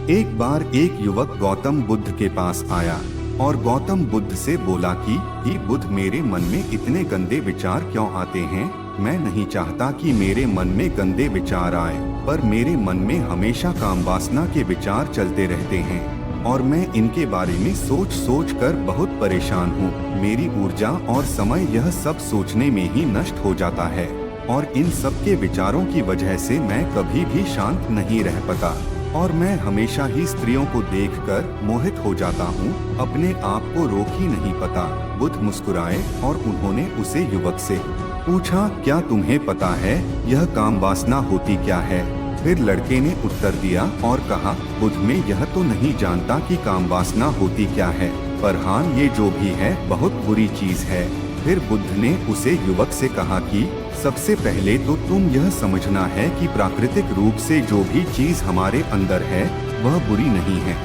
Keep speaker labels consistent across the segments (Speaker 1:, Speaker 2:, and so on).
Speaker 1: एक बार एक युवक गौतम बुद्ध के पास आया और गौतम बुद्ध से बोला कि बुद्ध, मेरे मन में इतने गंदे विचार क्यों आते हैं? मैं नहीं चाहता कि मेरे मन में गंदे विचार आए, पर मेरे मन में हमेशा काम वासना के विचार चलते रहते हैं और मैं इनके बारे में सोच सोच कर बहुत परेशान हूँ। मेरी ऊर्जा और समय यह सब सोचने में ही नष्ट हो जाता है और इन सब के विचारों की वजह से मैं कभी भी शांत नहीं रह पाता और मैं हमेशा ही स्त्रियों को देखकर मोहित हो जाता हूँ। अपने आप को रोक ही नहीं पाता। बुद्ध मुस्कुराए और उन्होंने उसे युवक से पूछा, क्या तुम्हें पता है यह काम वासना होती क्या है? फिर लड़के ने उत्तर दिया और कहा, बुद्ध, मैं यह तो नहीं जानता कि काम वासना होती क्या है, पर हाँ, ये जो भी है बहुत बुरी चीज है। फिर बुद्ध ने उसे युवक से कहा कि सबसे पहले तो तुम यह समझना है कि प्राकृतिक रूप से जो भी चीज हमारे अंदर है वह बुरी नहीं है।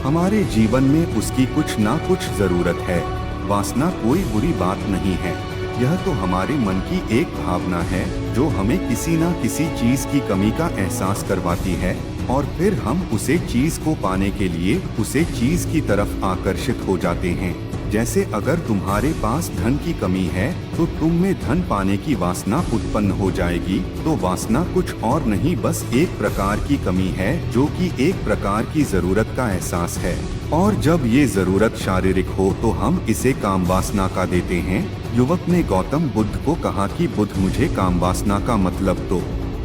Speaker 1: हमारे जीवन में उसकी कुछ ना कुछ जरूरत है। वासना कोई बुरी बात नहीं है। यह तो हमारे मन की एक भावना है जो हमें किसी न किसी चीज की कमी का एहसास करवाती है और फिर हम उसे चीज को पाने के लिए उसे चीज की तरफ आकर्षित हो जाते हैं। जैसे अगर तुम्हारे पास धन की कमी है तो तुम में धन पाने की वासना उत्पन्न हो जाएगी। तो वासना कुछ और नहीं, बस एक प्रकार की कमी है जो कि एक प्रकार की जरूरत का एहसास है और जब ये जरूरत शारीरिक हो तो हम इसे काम वासना का देते हैं। युवक ने गौतम बुद्ध को कहा कि बुद्ध, मुझे काम वासना का मतलब तो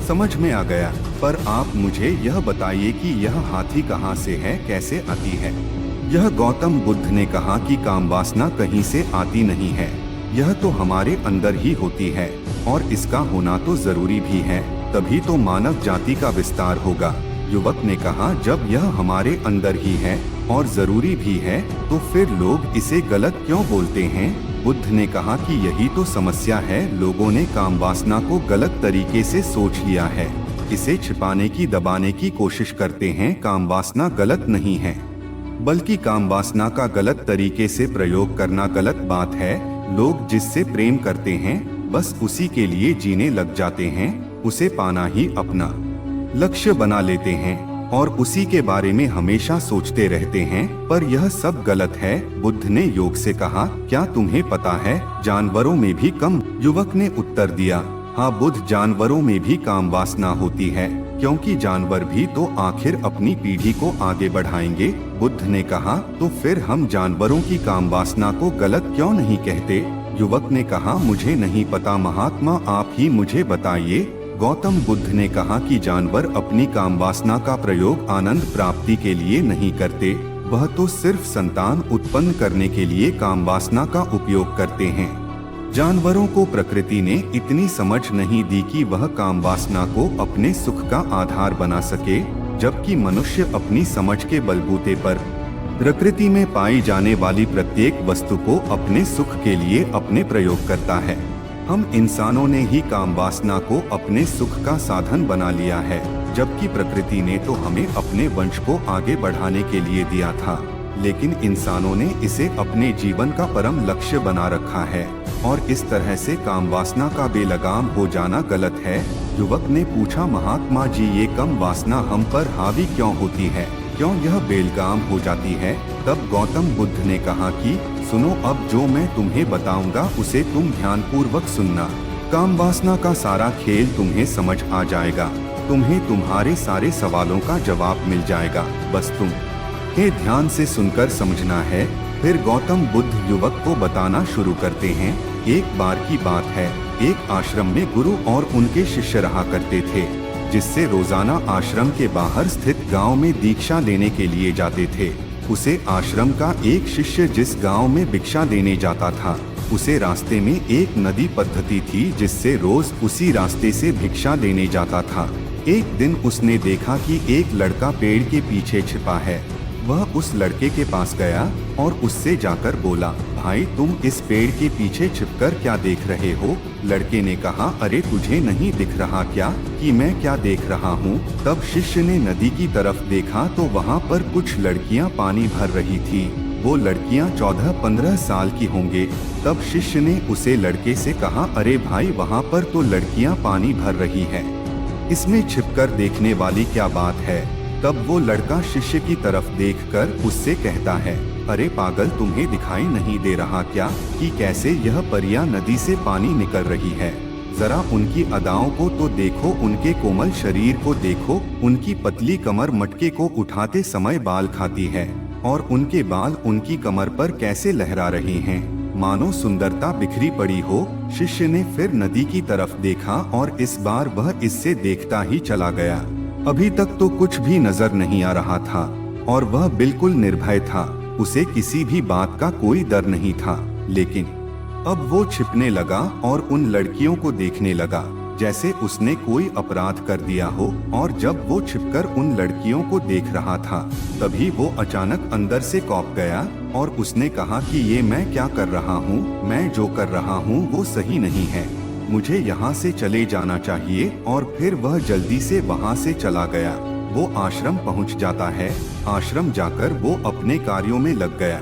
Speaker 1: समझ में आ गया, पर आप मुझे यह बताइए कि यह हाथी कहाँ से है, कैसे आती है? यह गौतम बुद्ध ने कहा कि काम वासना कहीं से आती नहीं है, यह तो हमारे अंदर ही होती है और इसका होना तो जरूरी भी है, तभी तो मानव जाति का विस्तार होगा। युवक ने कहा, जब यह हमारे अंदर ही है और जरूरी भी है तो फिर लोग इसे गलत क्यों बोलते हैं? बुद्ध ने कहा कि यही तो समस्या है, लोगों ने काम वासना को गलत तरीके से सोच लिया है, इसे छिपाने की दबाने की कोशिश करते हैं। काम वासना गलत नहीं है, बल्कि काम वासना का गलत तरीके से प्रयोग करना गलत बात है। लोग जिससे प्रेम करते हैं बस उसी के लिए जीने लग जाते हैं, उसे पाना ही अपना लक्ष्य बना लेते हैं और उसी के बारे में हमेशा सोचते रहते हैं, पर यह सब गलत है। बुद्ध ने योग से कहा, क्या तुम्हें पता है जानवरों में भी कम? युवक ने उत्तर दिया, हाँ बुद्ध, जानवरों में भी काम वासना होती है, क्योंकि जानवर भी तो आखिर अपनी पीढ़ी को आगे बढ़ाएंगे। बुद्ध ने कहा, तो फिर हम जानवरों की काम वासना को गलत क्यों नहीं कहते? युवक ने कहा, मुझे नहीं पता महात्मा, आप ही मुझे बताइए। गौतम बुद्ध ने कहा कि जानवर अपनी काम वासना का प्रयोग आनंद प्राप्ति के लिए नहीं करते, वह तो सिर्फ संतान उत्पन्न करने के लिए काम वासना का उपयोग करते हैं। जानवरों को प्रकृति ने इतनी समझ नहीं दी कि वह काम वासना को अपने सुख का आधार बना सके, जबकि मनुष्य अपनी समझ के बलबूते पर प्रकृति में पाई जाने वाली प्रत्येक वस्तु को अपने सुख के लिए अपने प्रयोग करता है। हम इंसानों ने ही काम वासना को अपने सुख का साधन बना लिया है, जबकि प्रकृति ने तो हमें अपने वंश को आगे बढ़ाने के लिए दिया था, लेकिन इंसानों ने इसे अपने जीवन का परम लक्ष्य बना रखा है और इस तरह से काम वासना का बेलगाम हो जाना गलत है। युवक ने पूछा, महात्मा जी, ये कम वासना हम पर हावी क्यों होती है, क्यों यह बेलगाम हो जाती है? तब गौतम बुद्ध ने कहा कि सुनो, अब जो मैं तुम्हें बताऊंगा उसे तुम ध्यानपूर्वक सुनना। काम वासना का सारा खेल तुम्हें समझ आ जाएगा, तुम्हें तुम्हारे सारे सवालों का जवाब मिल जाएगा, बस तुम ध्यान से सुनकर समझना है। फिर गौतम बुद्ध युवक को बताना शुरू करते हैं। एक बार की बात है, एक आश्रम में गुरु और उनके शिष्य रहा करते थे, जिससे रोजाना आश्रम के बाहर स्थित गांव में दीक्षा लेने के लिए जाते थे। उसे आश्रम का एक शिष्य जिस गांव में भिक्षा देने जाता था, उसे रास्ते में एक नदी पद्धति थी जिससे रोज उसी रास्ते से भिक्षा लेने जाता था। एक दिन उसने देखा कि एक लड़का पेड़ के पीछे छिपा है। वह उस लड़के के पास गया और उससे जाकर बोला, भाई, तुम इस पेड़ के पीछे छिपकर क्या देख रहे हो? लड़के ने कहा, अरे तुझे नहीं दिख रहा क्या कि मैं क्या देख रहा हूँ? तब शिष्य ने नदी की तरफ देखा तो वहाँ पर कुछ लड़कियाँ पानी भर रही थी। वो लड़कियाँ 14-15 साल की होंगे। तब शिष्य ने उसे लड़के से कहा, अरे भाई, वहाँ पर तो लड़कियाँ पानी भर रही है, इसमें छिपकर देखने वाली क्या बात है? तब वो लड़का शिष्य की तरफ देखकर उससे कहता है, अरे पागल, तुम्हें दिखाई नहीं दे रहा क्या कि कैसे यह परियां नदी से पानी निकल रही है? जरा उनकी अदाओं को तो देखो, उनके कोमल शरीर को देखो, उनकी पतली कमर मटके को उठाते समय बाल खाती है और उनके बाल उनकी कमर पर कैसे लहरा रहे हैं, मानो सुंदरता बिखरी पड़ी हो। शिष्य ने फिर नदी की तरफ देखा और इस बार वह इससे देखता ही चला गया। अभी तक तो कुछ भी नजर नहीं आ रहा था और वह बिल्कुल निर्भय था। उसे किसी भी बात का कोई डर नहीं था। लेकिन अब वो छिपने लगा और उन लड़कियों को देखने लगा जैसे उसने कोई अपराध कर दिया हो। और जब वो छिपकर उन लड़कियों को देख रहा था तभी वो अचानक अंदर से कौंप गया और उसने कहा कि ये मैं क्या कर रहा हूँ? मैं जो कर रहा हूँ वो सही नहीं है, मुझे यहाँ से चले जाना चाहिए। और फिर वह जल्दी से वहाँ से चला गया। वो आश्रम पहुँच जाता है। आश्रम जाकर वो अपने कार्यों में लग गया।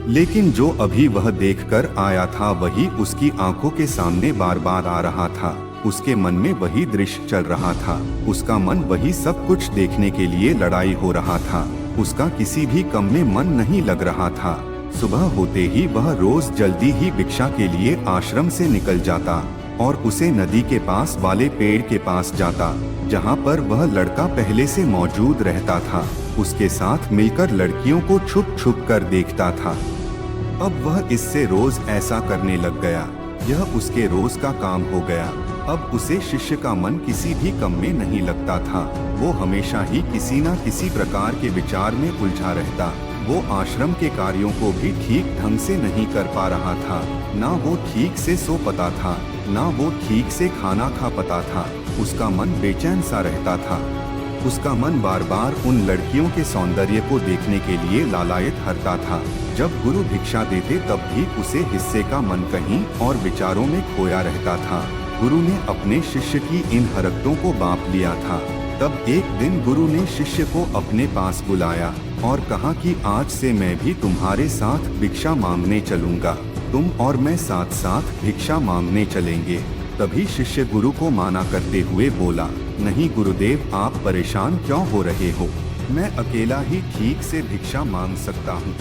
Speaker 1: लेकिन जो अभी वह देखकर आया था वही उसकी आंखों के सामने बार बार आ रहा था। उसके मन में वही दृश्य चल रहा था। उसका मन वही सब कुछ देखने के लिए लड़ाई हो रहा था। उसका किसी भी काम में मन नहीं लग रहा था। सुबह होते ही वह रोज जल्दी ही भिक्षा के लिए आश्रम से निकल जाता और उसे नदी के पास वाले पेड़ के पास जाता जहाँ पर वह लड़का पहले से मौजूद रहता था। उसके साथ मिलकर लड़कियों को छुप छुप कर देखता था। अब वह इससे रोज ऐसा करने लग गया। यह उसके रोज का काम हो गया। अब उसे शिष्य का मन किसी भी काम में नहीं लगता था। वो हमेशा ही किसी न किसी प्रकार के विचार में उलझा रहता। वो आश्रम के कार्यों को भी ठीक ढंग से नहीं कर पा रहा था। ना वो ठीक से सो पाता था, ना वो ठीक से खाना खा पाता था। उसका मन बेचैन सा रहता था। उसका मन बार बार उन लड़कियों के सौंदर्य को देखने के लिए लालायत हरता था। जब गुरु भिक्षा देते तब भी उसे हिस्से का मन कहीं और विचारों में खोया रहता था। गुरु ने अपने शिष्य की इन हरकतों को बांप लिया था। तब एक दिन गुरु ने शिष्य को अपने पास बुलाया और कहा कि आज से मैं भी तुम्हारे साथ भिक्षा मांगने चलूंगा। तुम और मैं साथ साथ भिक्षा मांगने चलेंगे। तभी शिष्य गुरु को माना करते हुए बोला, नहीं गुरुदेव, आप परेशान क्यों हो रहे हो? मैं अकेला ही ठीक से भिक्षा मांग सकता हूँ।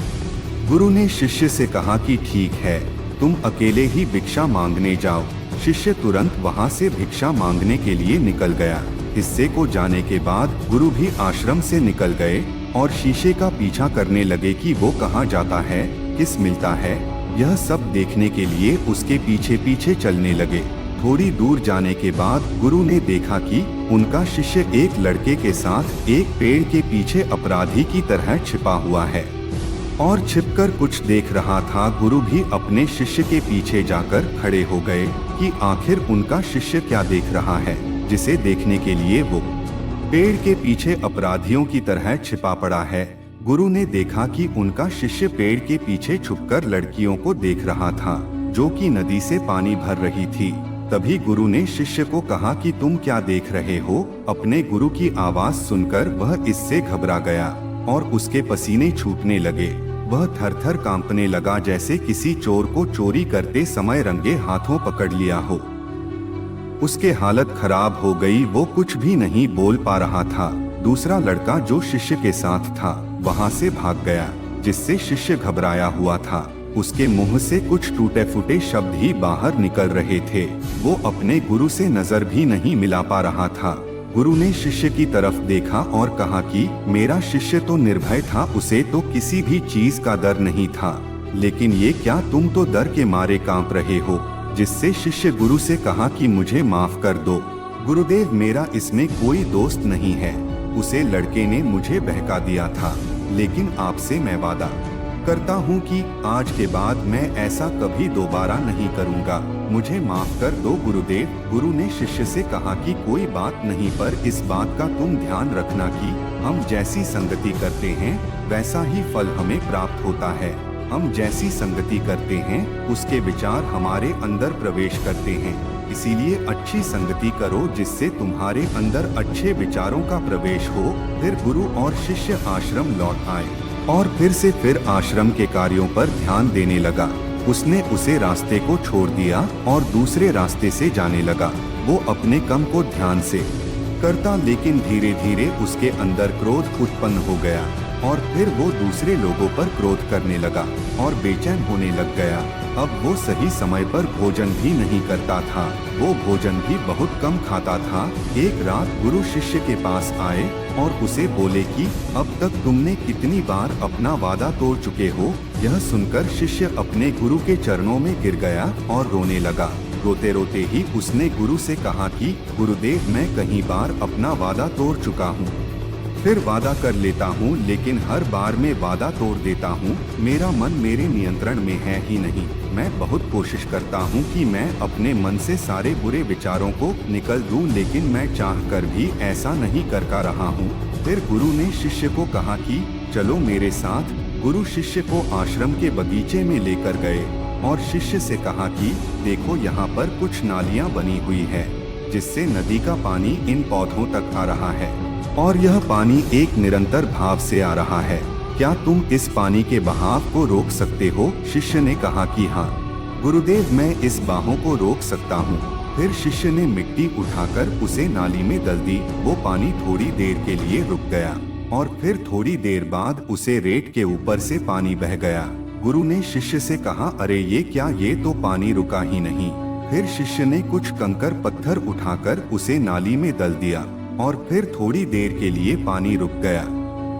Speaker 1: गुरु ने शिष्य से कहा कि ठीक है, तुम अकेले ही भिक्षा मांगने जाओ। शिष्य तुरंत वहाँ से भिक्षा मांगने के लिए निकल गया। हिस्से को जाने के बाद गुरु भी आश्रम से निकल गए और शीशे का पीछा करने लगे कि वो कहाँ जाता है, किस मिलता है। यह सब देखने के लिए उसके पीछे पीछे चलने लगे। थोड़ी दूर जाने के बाद गुरु ने देखा कि उनका शिष्य एक लड़के के साथ एक पेड़ के पीछे अपराधी की तरह छिपा हुआ है और छिपकर कुछ देख रहा था। गुरु भी अपने शिष्य के पीछे जाकर खड़े हो गए कि आखिर उनका शिष्य क्या देख रहा है जिसे देखने के लिए वो पेड़ के पीछे अपराधियों की तरह छिपा पड़ा है। गुरु ने देखा कि उनका शिष्य पेड़ के पीछे छुपकर लड़कियों को देख रहा था जो कि नदी से पानी भर रही थी। तभी गुरु ने शिष्य को कहा कि तुम क्या देख रहे हो? अपने गुरु की आवाज सुनकर वह इससे घबरा गया और उसके पसीने छूटने लगे। वह थर-थर कांपने लगा जैसे किसी चोर को चोरी करते समय रंगे हाथों पकड़ लिया हो। उसके हालत खराब हो गई। वो कुछ भी नहीं बोल पा रहा था। दूसरा लड़का जो शिष्य के साथ था वहां से भाग गया, जिससे शिष्य घबराया हुआ था। उसके मुंह से कुछ टूटे फूटे शब्द ही बाहर निकल रहे थे। वो अपने गुरु से नजर भी नहीं मिला पा रहा था। गुरु ने शिष्य की तरफ देखा और कहा कि मेरा शिष्य तो निर्भय था, उसे तो किसी भी चीज का डर नहीं था। लेकिन ये क्या, तुम तो डर के मारे कांप रहे हो। जिससे शिष्य गुरु से कहा कि मुझे माफ कर दो गुरुदेव, मेरा इसमें कोई दोस्त नहीं है। उसे लड़के ने मुझे बहका दिया था। लेकिन आपसे मैं वादा करता हूँ कि आज के बाद मैं ऐसा कभी दोबारा नहीं करूँगा। मुझे माफ कर दो गुरुदेव। गुरु ने शिष्य से कहा कि कोई बात नहीं, पर इस बात का तुम ध्यान रखना कि हम जैसी संगति करते हैं वैसा ही फल हमें प्राप्त होता है। हम जैसी संगति करते हैं उसके विचार हमारे अंदर प्रवेश करते हैं। इसीलिए अच्छी संगति करो जिससे तुम्हारे अंदर अच्छे विचारों का प्रवेश हो। फिर गुरु और शिष्य आश्रम लौट आए और फिर आश्रम के कार्यों पर ध्यान देने लगा। उसने उसे रास्ते को छोड़ दिया और दूसरे रास्ते से जाने लगा। वो अपने काम को ध्यान से करता, लेकिन धीरे धीरे उसके अंदर क्रोध उत्पन्न हो गया और फिर वो दूसरे लोगों पर क्रोध करने लगा और बेचैन होने लग गया। अब वो सही समय पर भोजन भी नहीं करता था, वो भोजन भी बहुत कम खाता था। एक रात गुरु शिष्य के पास आए और उसे बोले कि अब तक तुमने कितनी बार अपना वादा तोड़ चुके हो। यह सुनकर शिष्य अपने गुरु के चरणों में गिर गया और रोने लगा। रोते रोते ही उसने गुरु से कहा कि गुरुदेव, मैं कई बार अपना वादा तोड़ चुका हूँ, फिर वादा कर लेता हूँ, लेकिन हर बार मैं वादा तोड़ देता हूँ। मेरा मन मेरे नियंत्रण में है ही नहीं। मैं बहुत कोशिश करता हूँ कि मैं अपने मन से सारे बुरे विचारों को निकल दूँ, लेकिन मैं चाहकर भी ऐसा नहीं कर पा रहा हूँ। फिर गुरु ने शिष्य को कहा कि चलो मेरे साथ। गुरु शिष्य को आश्रम के बगीचे में लेकर गए और शिष्य से कहा कि देखो, यहाँ पर कुछ नालियाँ बनी हुई है जिससे नदी का पानी इन पौधों तक आ रहा है और यह पानी एक निरंतर भाव से आ रहा है। क्या तुम इस पानी के बहाव को रोक सकते हो? शिष्य ने कहा कि हाँ गुरुदेव, मैं इस बहाव को रोक सकता हूँ। फिर शिष्य ने मिट्टी उठाकर उसे नाली में डाल दी। वो पानी थोड़ी देर के लिए रुक गया और फिर थोड़ी देर बाद उसे रेत के ऊपर से पानी बह गया। गुरु ने शिष्य से कहा, अरे ये क्या, ये तो पानी रुका ही नहीं। फिर शिष्य ने कुछ कंकर पत्थर उठाकर उसे नाली में डाल दिया और फिर थोड़ी देर के लिए पानी रुक गया,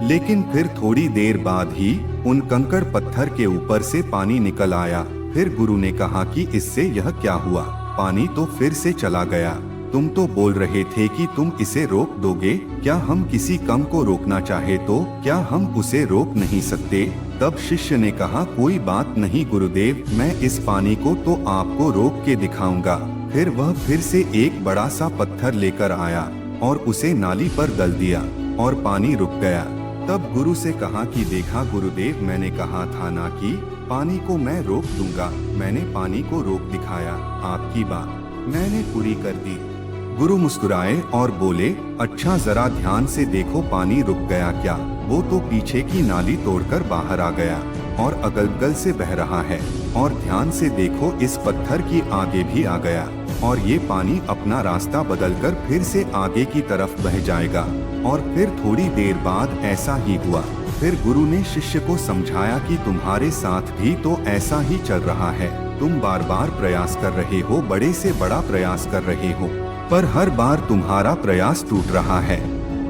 Speaker 1: लेकिन फिर थोड़ी देर बाद ही उन कंकड़ पत्थर के ऊपर से पानी निकल आया। फिर गुरु ने कहा कि इससे यह क्या हुआ, पानी तो फिर से चला गया। तुम तो बोल रहे थे कि तुम इसे रोक दोगे। क्या हम किसी कम को रोकना चाहे तो क्या हम उसे रोक नहीं सकते? तब शिष्य ने कहा, कोई बात नहीं गुरुदेव, मैं इस पानी को तो आपको रोक के दिखाऊंगा। फिर वह फिर से एक बड़ा सा पत्थर लेकर आया और उसे नाली पर डाल दिया और पानी रुक गया। तब गुरु से कहा कि देखा गुरुदेव, मैंने कहा था ना कि पानी को मैं रोक दूंगा। मैंने पानी को रोक दिखाया, आपकी बात मैंने पूरी कर दी। गुरु मुस्कुराए और बोले, अच्छा जरा ध्यान से देखो, पानी रुक गया क्या? वो तो पीछे की नाली तोड़कर बाहर आ गया और अगल बगल से बह रहा है। और ध्यान से देखो, इस पत्थर की आगे भी आ गया और ये पानी अपना रास्ता बदलकर फिर से आगे की तरफ बह जाएगा। और फिर थोड़ी देर बाद ऐसा ही हुआ। फिर गुरु ने शिष्य को समझाया कि तुम्हारे साथ भी तो ऐसा ही चल रहा है। तुम बार बार प्रयास कर रहे हो, बड़े से बड़ा प्रयास कर रहे हो, पर हर बार तुम्हारा प्रयास टूट रहा है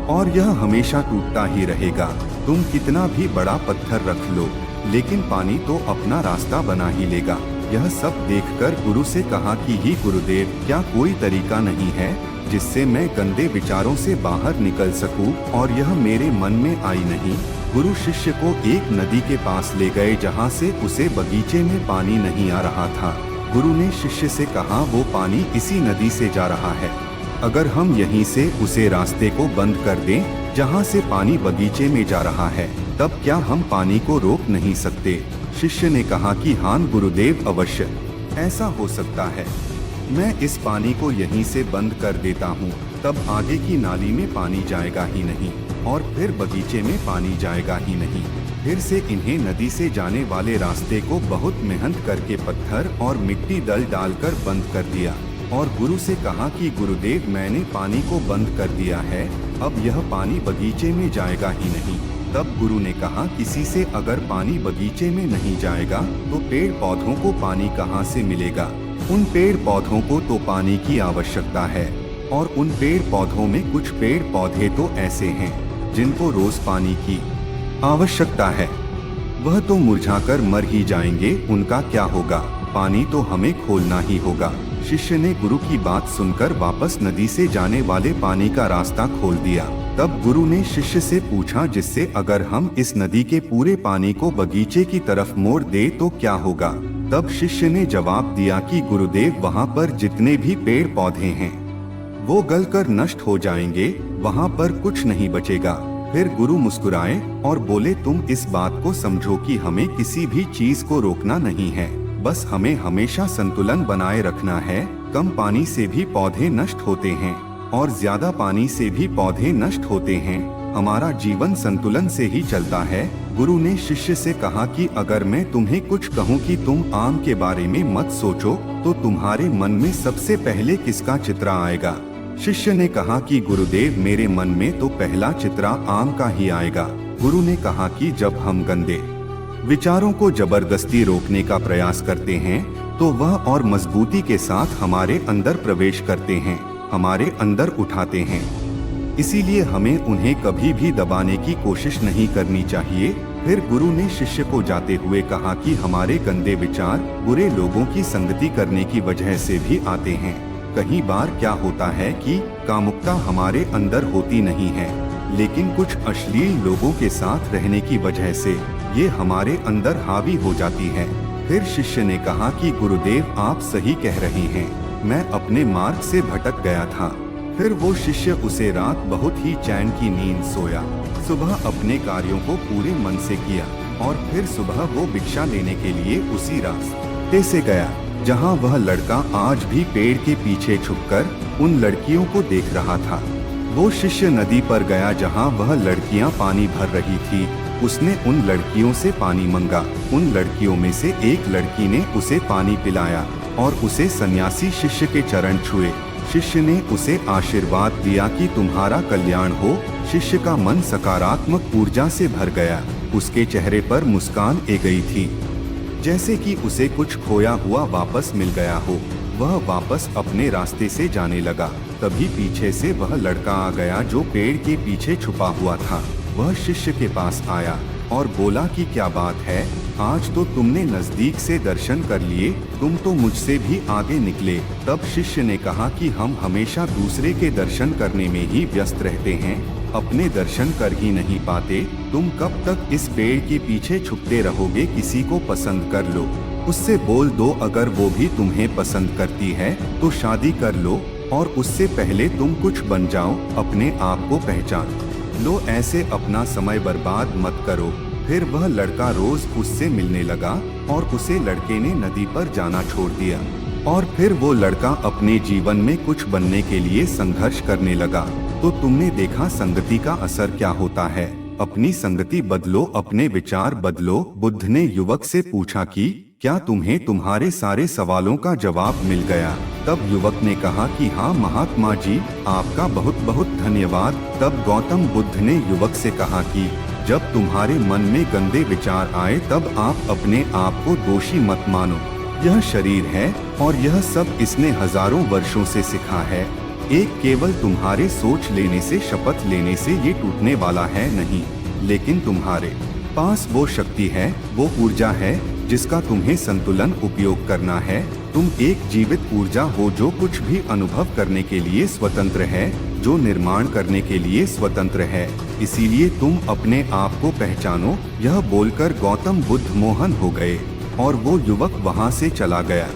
Speaker 1: और यह हमेशा टूटता ही रहेगा। तुम कितना भी बड़ा पत्थर रख लो, लेकिन पानी तो अपना रास्ता बना ही लेगा। यह सब देखकर गुरु से कहा कि ही गुरुदेव, क्या कोई तरीका नहीं है जिससे मैं गंदे विचारों से बाहर निकल सकूं और यह मेरे मन में आई नहीं। गुरु शिष्य को एक नदी के पास ले गए जहां से उसे बगीचे में पानी नहीं आ रहा था। गुरु ने शिष्य से कहा, वो पानी इसी नदी से जा रहा है। अगर हम यहीं से उसे रास्ते को बंद कर दें जहां से पानी बगीचे में जा रहा है, तब क्या हम पानी को रोक नहीं सकते? शिष्य ने कहा कि हाँ गुरुदेव, अवश्य ऐसा हो सकता है। मैं इस पानी को यहीं से बंद कर देता हूँ, तब आगे की नाली में पानी जाएगा ही नहीं और फिर बगीचे में पानी जाएगा ही नहीं। फिर से इन्हें नदी से जाने वाले रास्ते को बहुत मेहनत करके पत्थर और मिट्टी डालकर बंद कर दिया और गुरु से कहा कि गुरुदेव, मैंने पानी को बंद कर दिया है, अब यह पानी बगीचे में जाएगा ही नहीं। तब गुरु ने कहा, किसी से अगर पानी बगीचे में नहीं जाएगा तो पेड़ पौधों को पानी कहाँ से मिलेगा? उन पेड़ पौधों को तो पानी की आवश्यकता है और उन पेड़ पौधों में कुछ पेड़ पौधे तो ऐसे हैं जिनको रोज पानी की आवश्यकता है, वह तो मुरझाकर मर ही जाएंगे, उनका क्या होगा? पानी तो हमें खोलना ही होगा। शिष्य ने गुरु की बात सुनकर वापस नदी से जाने वाले पानी का रास्ता खोल दिया। तब गुरु ने शिष्य से पूछा, जिससे अगर हम इस नदी के पूरे पानी को बगीचे की तरफ मोड़ दे तो क्या होगा? तब शिष्य ने जवाब दिया कि गुरुदेव, वहाँ पर जितने भी पेड़ पौधे हैं वो गलकर नष्ट हो जाएंगे, वहाँ पर कुछ नहीं बचेगा। फिर गुरु मुस्कुराए और बोले, तुम इस बात को समझो कि हमें किसी भी चीज को रोकना नहीं है, बस हमें हमेशा संतुलन बनाए रखना है। कम पानी से भी पौधे नष्ट होते हैं और ज्यादा पानी से भी पौधे नष्ट होते हैं। हमारा जीवन संतुलन से ही चलता है। गुरु ने शिष्य से कहा कि अगर मैं तुम्हें कुछ कहूँ कि तुम आम के बारे में मत सोचो, तो तुम्हारे मन में सबसे पहले किसका चित्र आएगा? शिष्य ने कहा कि गुरुदेव, मेरे मन में तो पहला चित्रा आम का ही आएगा। गुरु ने कहा कि जब हम गंदे विचारों को जबरदस्ती रोकने का प्रयास करते हैं तो वह और मजबूती के साथ हमारे अंदर प्रवेश करते हैं, हमारे अंदर उठाते हैं। इसीलिए हमें उन्हें कभी भी दबाने की कोशिश नहीं करनी चाहिए। फिर गुरु ने शिष्य को जाते हुए कहा कि हमारे गंदे विचार बुरे लोगों की संगति करने की वजह से भी आते हैं। कई बार क्या होता है कि कामुकता हमारे अंदर होती नहीं है, लेकिन कुछ अश्लील लोगों के साथ रहने की वजह से ये हमारे अंदर हावी हो जाती है। फिर शिष्य ने कहा कि गुरुदेव, आप सही कह रहे हैं, मैं अपने मार्ग से भटक गया था। फिर वो शिष्य उसे रात बहुत ही चैन की नींद सोया। सुबह अपने कार्यों को पूरे मन से किया और फिर सुबह वो भिक्षा लेने के लिए उसी रास्ते से गया जहाँ वह लड़का आज भी पेड़ के पीछे छुपकर उन लड़कियों को देख रहा था। वो शिष्य नदी पर गया जहाँ वह लड़कियाँ पानी भर रही थी। उसने उन लड़कियों से पानी मांगा। उन लड़कियों में से एक लड़की ने उसे पानी पिलाया और उसे सन्यासी शिष्य के चरण छुए। शिष्य ने उसे आशीर्वाद दिया कि तुम्हारा कल्याण हो। शिष्य का मन सकारात्मक ऊर्जा से भर गया। उसके चेहरे पर मुस्कान आ गई थी, जैसे कि उसे कुछ खोया हुआ वापस मिल गया हो। वह वापस अपने रास्ते से जाने लगा। तभी पीछे से वह लड़का आ गया जो पेड़ के पीछे छुपा हुआ था। वह शिष्य के पास आया और बोला कि क्या बात है, आज तो तुमने नजदीक से दर्शन कर लिए, तुम तो मुझसे भी आगे निकले। तब शिष्य ने कहा कि हम हमेशा दूसरे के दर्शन करने में ही व्यस्त रहते हैं, अपने दर्शन कर ही नहीं पाते। तुम कब तक इस पेड़ के पीछे छुपते रहोगे? किसी को पसंद कर लो, उससे बोल दो, अगर वो भी तुम्हें पसंद करती है तो शादी कर लो और उससे पहले तुम कुछ बन जाओ, अपने आप को पहचान लो। ऐसे अपना समय बर्बाद मत करो। फिर वह लड़का रोज उससे मिलने लगा और उसे लड़के ने नदी पर जाना छोड़ दिया और फिर वो लड़का अपने जीवन में कुछ बनने के लिए संघर्ष करने लगा। तो तुमने देखा संगति का असर क्या होता है। अपनी संगति बदलो, अपने विचार बदलो। बुद्ध ने युवक से पूछा कि क्या तुम्हें तुम्हारे सारे सवालों का जवाब मिल गया? तब युवक ने कहा कि हाँ महात्मा जी, आपका बहुत बहुत धन्यवाद। तब गौतम बुद्ध ने युवक से कहा कि जब तुम्हारे मन में गंदे विचार आए तब आप अपने आप को दोषी मत मानो। यह शरीर है और यह सब इसने हजारों वर्षों से सीखा है। एक केवल तुम्हारे सोच लेने से, शपथ लेने से ये टूटने वाला है नहीं, लेकिन तुम्हारे पास वो शक्ति है, वो ऊर्जा है जिसका तुम्हें संतुलन उपयोग करना है। तुम एक जीवित ऊर्जा हो जो कुछ भी अनुभव करने के लिए स्वतंत्र है, जो निर्माण करने के लिए स्वतंत्र है। इसीलिए तुम अपने आप को पहचानो। यह बोलकर गौतम बुद्ध मोहन हो गए और वो युवक वहाँ से चला गया।